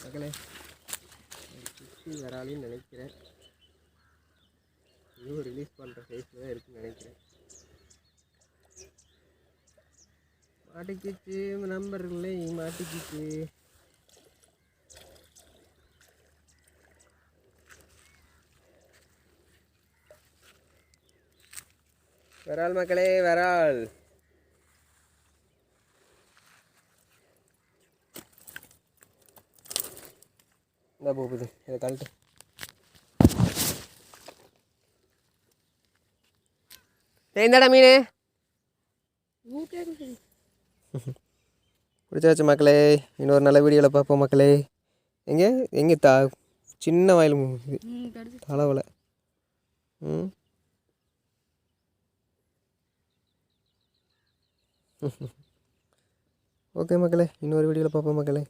மக்களே குச்சி வராலின்னு நினைக்கிறேன். இதுவும் ரிலீஸ் பண்ணுற சைஸில் தான் இருக்குன்னு நினைக்கிறேன். மாட்டிக்கிச்சு நம்பர்களே, மாட்டிக்கிச்சு. வரால் மக்களே, வரால். இந்த போகுது, இதை கழட்டு. தேய்ந்தாடா மீன் பிடிச்சாச்சு மக்களே. இன்னொரு நல்ல வீடியோவில் பார்ப்போம் மக்களே. எங்கே சின்ன வாயில் தலைவலை. ஓகே மக்களே, இன்னொரு வீடியோவில் பார்ப்போம் மக்களே.